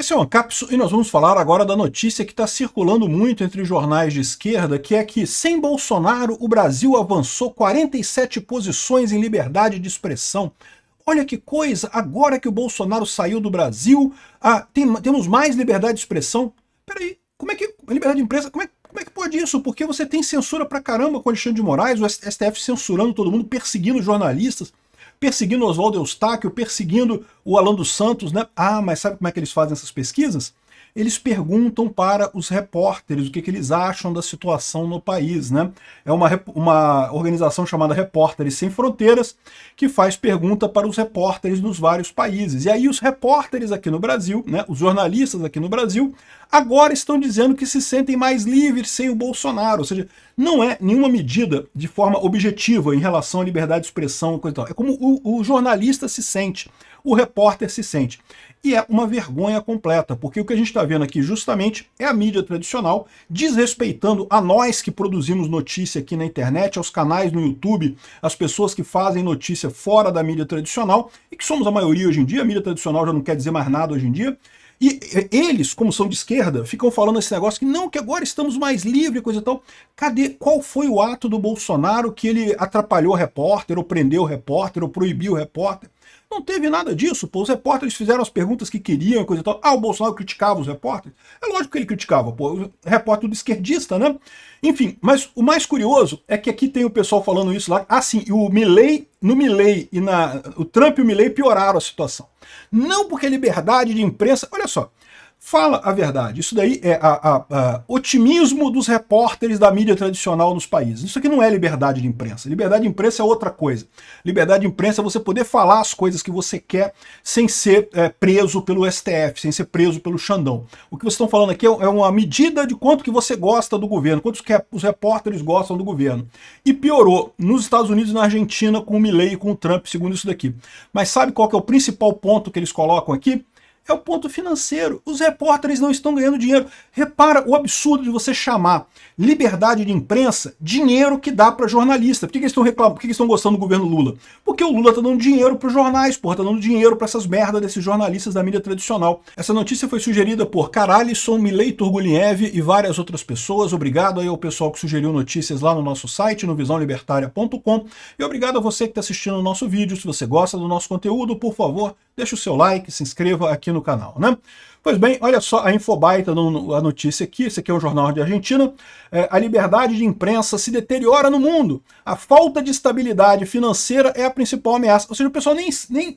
Esse é o Ancapsu e nós vamos falar agora da notícia que está circulando muito entre jornais de esquerda, que é que, sem Bolsonaro, o Brasil avançou 47 posições em liberdade de expressão. Olha que coisa, agora que o Bolsonaro saiu do Brasil, temos mais liberdade de expressão. Peraí, como é que... liberdade de imprensa, como é que pode isso? Porque você tem censura pra caramba com Alexandre de Moraes, o STF censurando todo mundo, perseguindo jornalistas, perseguindo Oswaldo Eustáquio, perseguindo o Alan dos Santos, né? Ah, mas sabe como é que eles fazem essas pesquisas? Eles perguntam para os repórteres o que eles acham da situação no país, né? É uma organização chamada Repórteres Sem Fronteiras que faz pergunta para os repórteres dos vários países. E aí os repórteres aqui no Brasil, né, os jornalistas aqui no Brasil, agora estão dizendo que se sentem mais livres sem o Bolsonaro. Ou seja, não é nenhuma medida de forma objetiva em relação à liberdade de expressão, coisa e tal. É como o jornalista se sente, o repórter se sente. E é uma vergonha completa, porque o que a gente está vendo aqui justamente é a mídia tradicional desrespeitando a nós que produzimos notícia aqui na internet, aos canais no YouTube, as pessoas que fazem notícia fora da mídia tradicional, e que somos a maioria hoje em dia. A mídia tradicional já não quer dizer mais nada hoje em dia. E eles, como são de esquerda, ficam falando esse negócio que não, que agora estamos mais livres, coisa e tal. Cadê? Qual foi o ato do Bolsonaro que ele atrapalhou o repórter, ou prendeu o repórter, ou proibiu o repórter? Não teve nada disso, pô. Os repórteres fizeram as perguntas que queriam, coisa e tal. Ah, o Bolsonaro criticava os repórteres? É lógico que ele criticava, pô. O repórter do esquerdista, né? Enfim, mas o mais curioso é que aqui tem o pessoal falando isso lá. Ah, sim, e o Milley, no Milley e o Trump e o Milley pioraram a situação. Não porque a liberdade de imprensa... Olha só, fala a verdade. Isso daí é otimismo dos repórteres da mídia tradicional nos países. Isso aqui não é liberdade de imprensa. Liberdade de imprensa é outra coisa. Liberdade de imprensa é você poder falar as coisas que você quer sem ser preso pelo STF, sem ser preso pelo Xandão. O que vocês estão falando aqui é uma medida de quanto que você gosta do governo, quanto que os repórteres gostam do governo. E piorou nos Estados Unidos e na Argentina com o Milley e com o Trump, segundo isso daqui. Mas sabe qual que é o principal ponto que eles colocam aqui? É o ponto financeiro. Os repórteres não estão ganhando dinheiro. Repara o absurdo de você chamar liberdade de imprensa dinheiro que dá para jornalista. Por que eles estão reclamando? Por que eles estão gostando do governo Lula? Porque o Lula está dando dinheiro para os jornais, porra, tá dando dinheiro para essas merdas desses jornalistas da mídia tradicional. Essa notícia foi sugerida por Karalisson, Milley Turguliev e várias outras pessoas. Obrigado aí ao pessoal que sugeriu notícias lá no nosso site, no visãolibertaria.com. E obrigado a você que está assistindo o nosso vídeo. Se você gosta do nosso conteúdo, por favor, deixa o seu like, se inscreva aqui no canal, né? Pois bem, olha só a Infobaita, a notícia aqui, esse aqui é um jornal de Argentina. A liberdade de imprensa se deteriora no mundo. A falta de estabilidade financeira é a principal ameaça. Ou seja, o pessoal nem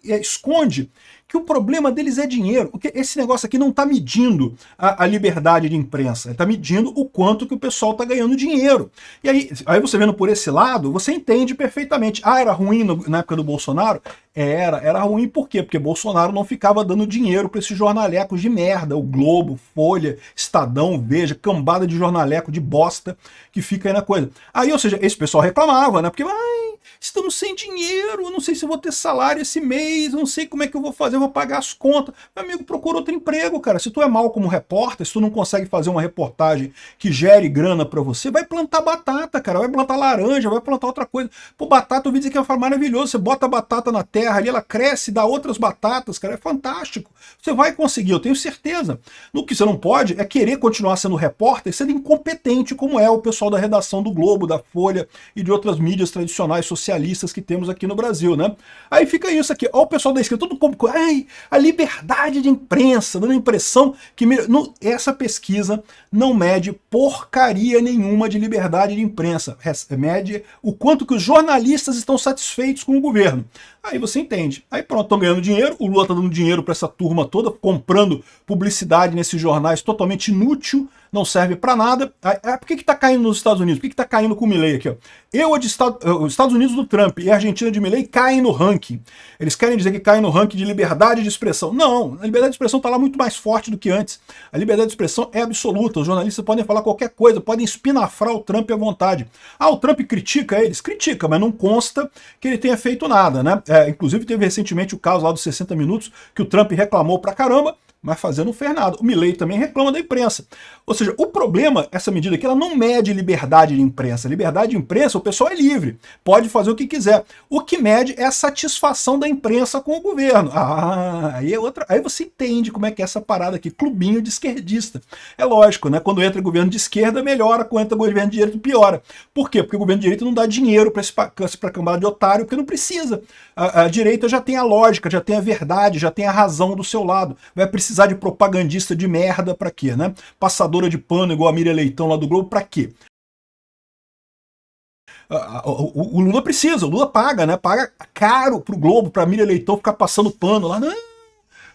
esconde que o problema deles é dinheiro. Porque esse negócio aqui não está medindo a liberdade de imprensa, está medindo o quanto que o pessoal está ganhando dinheiro. E aí você vendo por esse lado, você entende perfeitamente. Ah, era ruim na época do Bolsonaro? Era ruim por quê? Porque Bolsonaro não ficava dando dinheiro para esses jornalecos de merda, o Globo, Folha, Estadão, Veja, cambada de jornaleco de bosta que fica aí na coisa. Aí, ou seja, esse pessoal reclamava, né? Porque, estamos sem dinheiro, não sei se eu vou ter salário esse mês, não sei como é que eu vou fazer, eu vou pagar as contas. Meu amigo, procura outro emprego, cara. Se tu é mal como repórter, se tu não consegue fazer uma reportagem que gere grana pra você, vai plantar batata, cara, vai plantar laranja, vai plantar outra coisa. Pô, batata, eu ouvi dizer que é maravilhoso, você bota a batata na terra ali, ela cresce, dá outras batatas, cara, é fantástico. Você vai conseguir, eu tenho certeza. No que você não pode é querer continuar sendo repórter, sendo incompetente, como é o pessoal da redação do Globo, da Folha e de outras mídias tradicionais socialistas que temos aqui no Brasil, né? Aí fica isso aqui, ó, o pessoal da esquerda, todo como, a liberdade de imprensa, dando a impressão que essa pesquisa não mede porcaria nenhuma de liberdade de imprensa, mede o quanto que os jornalistas estão satisfeitos com o governo. Aí você entende. Aí pronto, estão ganhando dinheiro, o Lula está dando dinheiro para essa turma toda, comprando publicidade nesses jornais totalmente inútil, não serve para nada. Por que está caindo nos Estados Unidos? Por que está caindo com o Milley aqui? Ó? Os Estados Unidos do Trump e a Argentina de Milley caem no ranking. Eles querem dizer que caem no ranking de liberdade de expressão. Não, a liberdade de expressão está lá muito mais forte do que antes. A liberdade de expressão é absoluta. Os jornalistas podem falar qualquer coisa, podem espinafrar o Trump à vontade. Ah, o Trump critica eles? Critica, mas não consta que ele tenha feito nada, né? Inclusive teve recentemente o caso lá dos 60 minutos, que o Trump reclamou pra caramba, mas fazer não fez nada. O Milei também reclama da imprensa. Ou seja, o problema, essa medida aqui, ela não mede liberdade de imprensa. Liberdade de imprensa, o pessoal é livre, pode fazer o que quiser. O que mede é a satisfação da imprensa com o governo. Aí você entende como é que é essa parada aqui, clubinho de esquerdista. É lógico, né? Quando entra governo de esquerda, melhora, quando entra governo de direita, piora. Por quê? Porque o governo de direita não dá dinheiro para essa cambada de otário, porque não precisa. A direita já tem a lógica, já tem a verdade, já tem a razão do seu lado. Vai precisar de propagandista de merda pra quê, né? Passadora de pano igual a Miriam Leitão lá do Globo, pra quê? O Lula precisa, o Lula paga, né? Paga caro pro Globo, pra Miriam Leitão ficar passando pano lá. Não,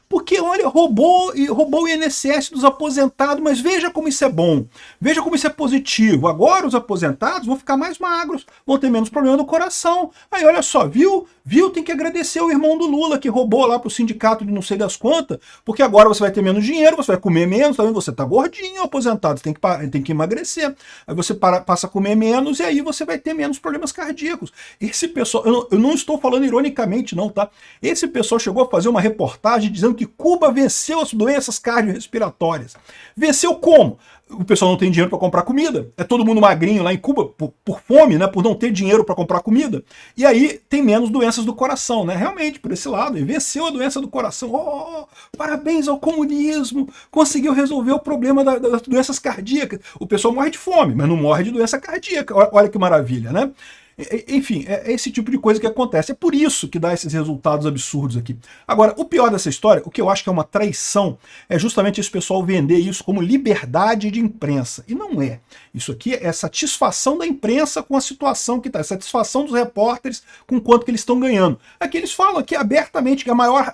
porque, olha, roubou o INSS dos aposentados, mas veja como isso é bom, veja como isso é positivo. Agora os aposentados vão ficar mais magros, vão ter menos problema no coração. Aí, olha só, viu? Tem que agradecer o irmão do Lula, que roubou lá pro sindicato de não sei das quantas, porque agora você vai ter menos dinheiro, você vai comer menos, tá vendo? Você tá gordinho, aposentado, você tem que emagrecer. Aí você passa a comer menos e aí você vai ter menos problemas cardíacos. Esse pessoal, eu não estou falando ironicamente não, tá? Esse pessoal chegou a fazer uma reportagem dizendo que Cuba venceu as doenças cardiorrespiratórias. Venceu como? O pessoal não tem dinheiro para comprar comida. É todo mundo magrinho lá em Cuba por fome, né? Por não ter dinheiro para comprar comida. E aí tem menos doenças do coração, né? Realmente, por esse lado, e venceu a doença do coração. Parabéns ao comunismo! Conseguiu resolver o problema das doenças cardíacas. O pessoal morre de fome, mas não morre de doença cardíaca. Olha que maravilha, né? Enfim, é esse tipo de coisa que acontece. É por isso que dá esses resultados absurdos aqui. Agora, o pior dessa história, o que eu acho que é uma traição, é justamente esse pessoal vender isso como liberdade de imprensa. E não é. Isso aqui é satisfação da imprensa com a situação que está, é satisfação dos repórteres com quanto que eles estão ganhando. Aqui eles falam aqui abertamente que a maior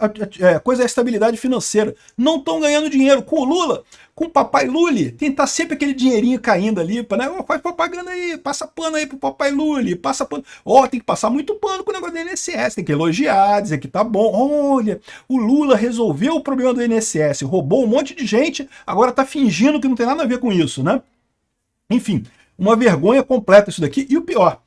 coisa é a estabilidade financeira. Não estão ganhando dinheiro. Com o Lula, com o papai Lully, tem que estar sempre aquele dinheirinho caindo ali, né? Faz propaganda aí, passa pano aí pro papai Lully, passa pano. Tem que passar muito pano com o negócio do INSS, tem que elogiar, dizer que tá bom. Olha, o Lula resolveu o problema do INSS, roubou um monte de gente, agora tá fingindo que não tem nada a ver com isso, né? Enfim, uma vergonha completa isso daqui. E o pior,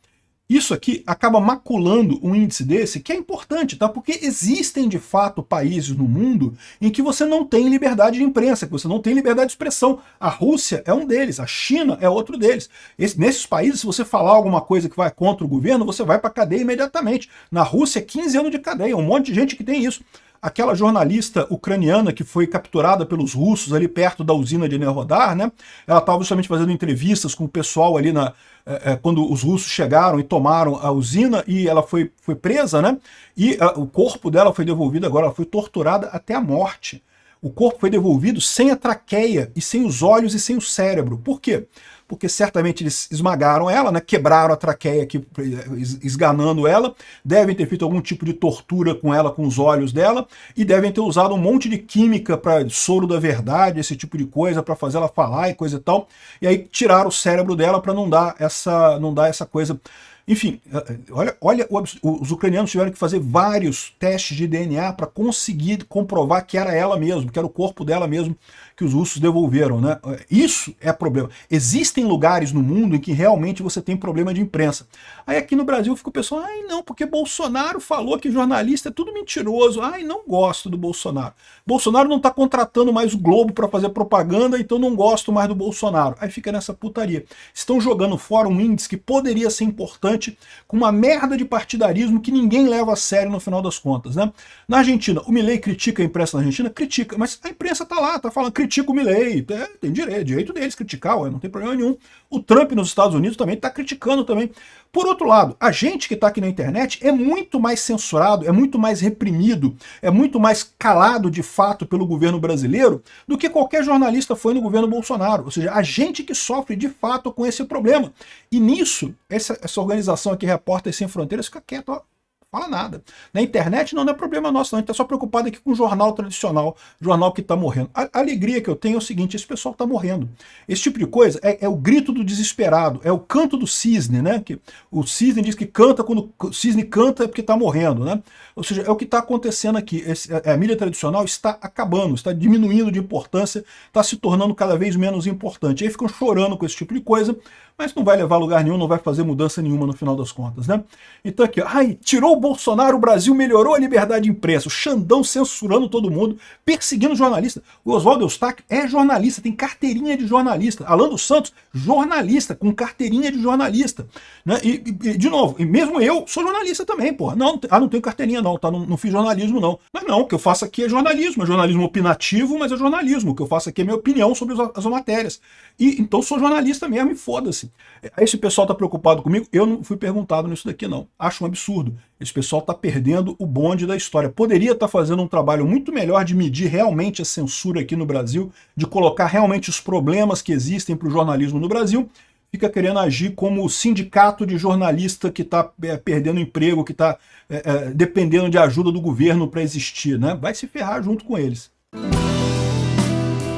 isso aqui acaba maculando um índice desse que é importante, tá? Porque existem de fato países no mundo em que você não tem liberdade de imprensa, que você não tem liberdade de expressão. A Rússia é um deles, a China é outro deles. Nesses países, se você falar alguma coisa que vai contra o governo, você vai para cadeia imediatamente. Na Rússia, 15 anos de cadeia, um monte de gente que tem isso. Aquela jornalista ucraniana que foi capturada pelos russos ali perto da usina de Enerhodar, né? Ela estava justamente fazendo entrevistas com o pessoal ali quando os russos chegaram e tomaram a usina, e ela foi presa, né? E o corpo dela foi devolvido agora, ela foi torturada até a morte. O corpo foi devolvido sem a traqueia, e sem os olhos e sem o cérebro. Por quê? Porque certamente eles esmagaram ela, né, quebraram a traqueia aqui, esganando ela, devem ter feito algum tipo de tortura com ela, com os olhos dela, e devem ter usado um monte de química para soro da verdade, esse tipo de coisa, para fazer ela falar e coisa e tal, e aí tiraram o cérebro dela para não dar essa coisa. Enfim, olha os ucranianos tiveram que fazer vários testes de DNA para conseguir comprovar que era ela mesmo, que era o corpo dela mesmo que os russos devolveram, né? Isso é problema. Existem lugares no mundo em que realmente você tem problema de imprensa. Aí aqui no Brasil fica o pessoal, não, porque Bolsonaro falou que jornalista é tudo mentiroso. Não gosto do Bolsonaro. Bolsonaro não está contratando mais o Globo para fazer propaganda, então não gosto mais do Bolsonaro. Aí fica nessa putaria. Estão jogando fora um índice que poderia ser importante, com uma merda de partidarismo que ninguém leva a sério no final das contas, né? Na Argentina, o Milei critica a imprensa na Argentina? Critica, mas a imprensa tá lá, tá falando, critica o Milei, tem direito deles criticar, não tem problema nenhum. O Trump nos Estados Unidos também tá criticando também. Por outro lado, a gente que tá aqui na internet é muito mais censurado, é muito mais reprimido, é muito mais calado de fato pelo governo brasileiro do que qualquer jornalista foi no governo Bolsonaro. Ou seja, a gente que sofre de fato com esse problema. E nisso, essa organização aqui, Repórteres Sem Fronteiras, fica quieta, ó. Fala nada. Na internet não é problema nosso, não. A gente está só preocupado aqui com o jornal tradicional, jornal que está morrendo. A alegria que eu tenho é o seguinte, esse pessoal está morrendo. Esse tipo de coisa é o grito do desesperado, é o canto do cisne, né? Que o cisne diz que canta, quando o cisne canta é porque está morrendo, né? Ou seja, é o que está acontecendo aqui. A mídia tradicional está acabando, está diminuindo de importância, está se tornando cada vez menos importante. Aí ficam chorando com esse tipo de coisa, mas não vai levar a lugar nenhum, não vai fazer mudança nenhuma no final das contas, né? Então aqui, tirou o Bolsonaro, o Brasil melhorou a liberdade de imprensa. O Xandão censurando todo mundo, perseguindo jornalista. O Oswaldo Eustáquio é jornalista, tem carteirinha de jornalista. Alan dos Santos, jornalista, com carteirinha de jornalista. Né? De novo, e mesmo eu sou jornalista também, porra. Não tenho carteirinha não, tá? Não fiz jornalismo não. Mas não, o que eu faço aqui é jornalismo opinativo, mas é jornalismo. O que eu faço aqui é minha opinião sobre as matérias. E então sou jornalista mesmo e foda-se. Esse pessoal tá preocupado comigo, eu não fui perguntado nisso daqui não. Acho um absurdo. Esse pessoal tá perdendo o bonde da história. Poderia estar fazendo um trabalho muito melhor de medir realmente a censura aqui no Brasil, de colocar realmente os problemas que existem para o jornalismo no Brasil. Fica querendo agir como o sindicato de jornalista que está perdendo emprego, que está dependendo de ajuda do governo para existir, né? Vai se ferrar junto com eles.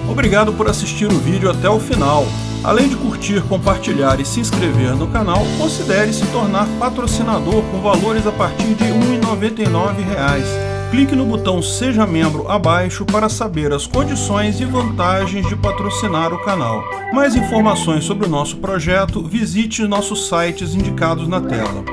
Obrigado por assistir o vídeo até o final. Além de curtir, compartilhar e se inscrever no canal, considere se tornar patrocinador com valores a partir de R$ 1,99. Clique no botão Seja Membro abaixo para saber as condições e vantagens de patrocinar o canal. Mais informações sobre o nosso projeto, visite nossos sites indicados na tela.